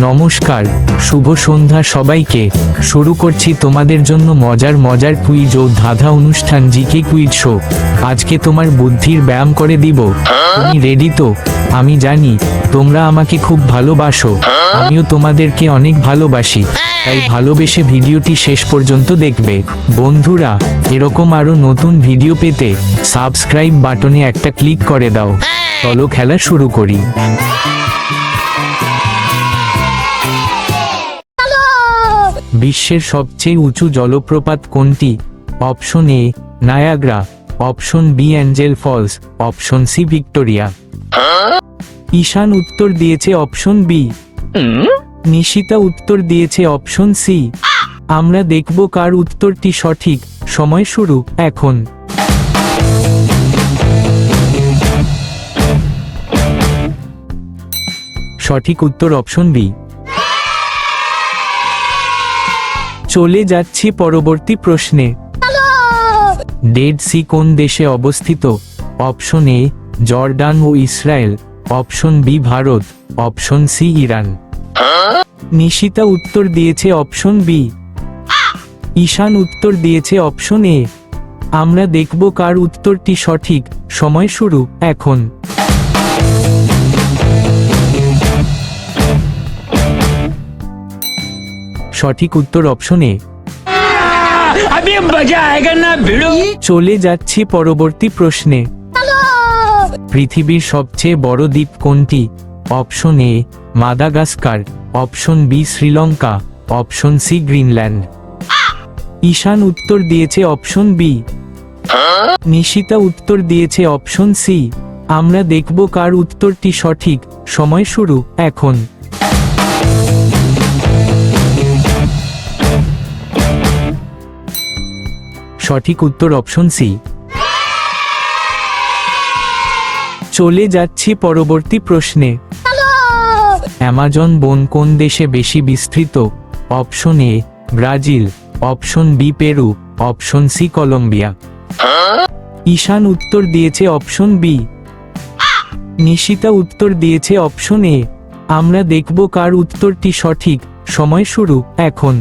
নমস্কার, শুভ সন্ধ্যা সবাইকে। শুরু করছি তোমাদের জন্য মজার মজার কুইজ ও ধাঁধা অনুষ্ঠান জিকে কুইজ শো। আজকে তোমার বুদ্ধির ব্যায়াম করে দিব। তুমি রেডি তো? আমি জানি তোমরা আমাকে খুব ভালোবাসো, আমিও তোমাদেরকে অনেক ভালোবাসি, তাই ভালোবেসে ভিডিওটি শেষ পর্যন্ত দেখবে। বন্ধুরা, এরকম আরো নতুন ভিডিও পেতে সাবস্ক্রাইব বাটনে একটা ক্লিক করে দাও। চলো খেলা শুরু করি। বিশ্বের সবচেয়ে উঁচু জলপ্রপাত কোনটি? Option A Niagara, option B Angel Falls, option C Victoria. Ishan উত্তর দিয়েছে অপশন বি। নিশিতা উত্তর দিয়েছে অপশন সি। আমরা দেখব কার উত্তরটি সঠিক। সময় শুরু এখন। সঠিক উত্তর অপশন বি। চলে যাচ্ছি পরবর্তী প্রশ্নে। ডেড সি কোন দেশে অবস্থিত? অপশন এ জর্ডান ও Israel, option B Bharat, option C Iran. Nishita উত্তর দিয়েছে অপশন বি। ঈশান উত্তর দিয়েছে অপশন এ। আমরা দেখব কার উত্তরটি সঠিক। সময় শুরু এখন। সঠিক উত্তর অপশন এ। চলে যাচ্ছি পরবর্তী প্রশ্নে। পৃথিবীর সবচেয়ে বড় দ্বীপ কোনটি? Option A Madagascar, option B Sri, option C Greenland. Ishan উত্তর দিয়েছে অপশন বি। নিশিতা উত্তর দিয়েছে অপশন সি। আমরা দেখব কার উত্তরটি সঠিক। সময় শুরু এখন। সঠিক উত্তর অপশন সি। চলে যাচ্ছি পরবর্তী প্রশ্নে। অ্যামাজন বন কোন দেশে বেশি বিস্তৃত? Option A Brazil, option B Peru, option C Colombia. Ishan উত্তর দিয়েছে অপশন বি। নিশিতা উত্তর দিয়েছে অপশন এ। আমরা দেখব কার উত্তরটি সঠিক। সময় শুরু এখন।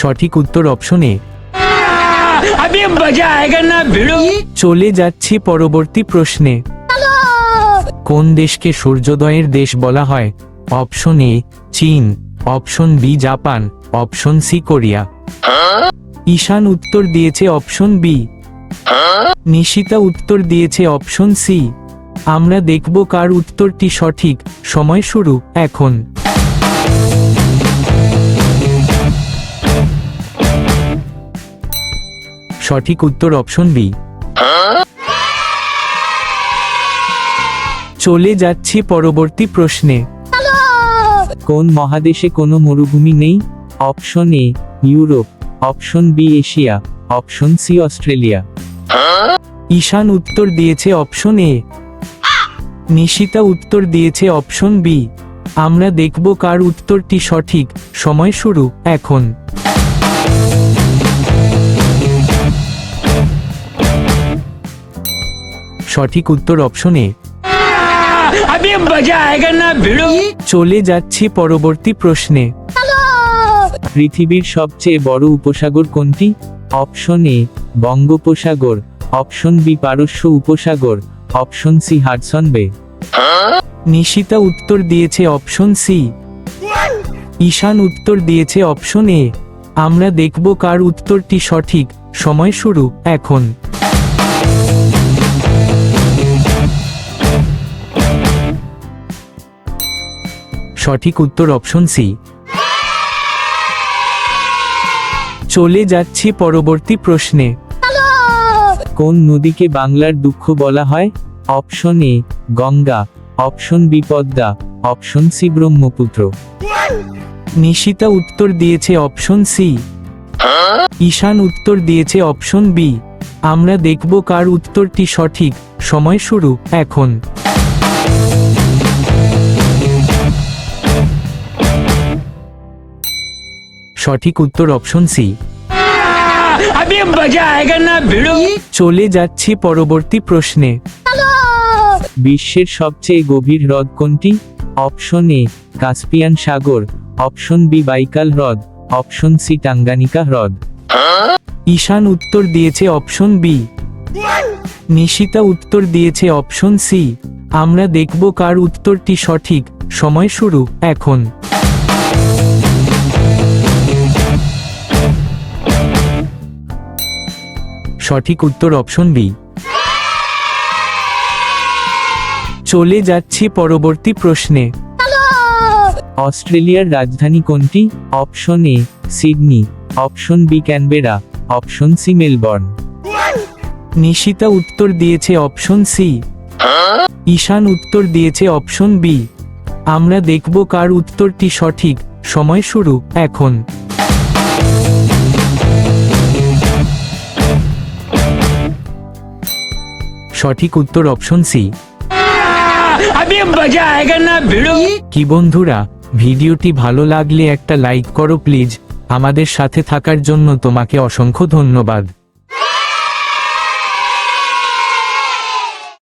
সঠিক উত্তর অপশন এ। চলে যাচ্ছি পরবর্তী প্রশ্নে। কোন দেশকে সূর্যোদয়ের দেশ বলা হয়? অপশন এ চীন, option B Japan, option C Korea. Ishan উত্তর দিয়েছে অপশন বি। নিশিতা উত্তর দিয়েছে অপশন সি। আমরা দেখব কার উত্তরটি সঠিক। সময় শুরু এখন। সঠিক উত্তর অপশন বি। চলে যাচ্ছি পরবর্তী প্রশ্নে। কোন মহাদেশে কোনো মরুভূমি নেই? Option A Europe, option B Asia, option C Australia. Ishan উত্তর দিয়েছে অপশন এ। নিশিতা উত্তর দিয়েছে অপশন বি। আমরা দেখব কার উত্তরটি সঠিক। সময় শুরু এখন। সঠিক উত্তর অপশন এ। চলে যাচ্ছি পরবর্তী প্রশ্নে। পৃথিবীর সবচেয়ে বড় উপসাগর কোনটি? অপশন এ বঙ্গোপসাগর, অপশন বি পারস্য উপসাগর, অপশন সি হাডসন বে। নিশিতা উত্তর দিয়েছে অপশন সি। ঈশান উত্তর দিয়েছে অপশন এ। আমরা দেখব কার উত্তরটি সঠিক। সময় শুরু এখন। সঠিক উত্তর অপশন সি। চলে যাচ্ছি পরবর্তী প্রশ্নে। কোন নদীকে বাংলার দুঃখ বলা হয়? Option A Ganga, option B Padma, option C Brahmaputra. Nishita উত্তর দিয়েছে অপশন সি। ঈশান উত্তর দিয়েছে অপশন বি। আমরা দেখব কার উত্তরটি সঠিক। সময় শুরু এখন। সঠিক উত্তর অপশন সি। अभी मजा आएगा ना भिड़ो। চলে যাচ্ছি পরবর্তী প্রশ্নে। বিশ্বের সবচেয়ে গভীর হ্রদ কোনটি? অপশন এ কাস্পিয়ান সাগর, অপশন বি বাইকাল হ্রদ, অপশন সি টাঙ্গানিকা হ্রদ। ঈশান উত্তর দিয়েছে অপশন বি। নিশিতা উত্তর দিয়েছে অপশন সি। আমরা দেখব কার উত্তরটি সঠিক। সময় শুরু এখন। সঠিক উত্তর অপশন বি। চলে যাচ্ছি পরবর্তী প্রশ্নে। অস্ট্রেলিয়ার রাজধানী কোনটি? Option A Sydney, option B Canberra, option C Melbourne. Nishita উত্তর দিয়েছে অপশন সি। ঈশান উত্তর দিয়েছে অপশন বি। আমরা দেখব কার উত্তরটি সঠিক। সময় শুরু এখন। সঠিক উত্তর অপশন সি। अभी मजा आएगा ना भिड़ो। কি বন্ধুরা, ভিডিওটি ভালো লাগলে একটা লাইক করো প্লিজ। আমাদের সাথে থাকার জন্য তোমাকে অসংখ্য ধন্যবাদ।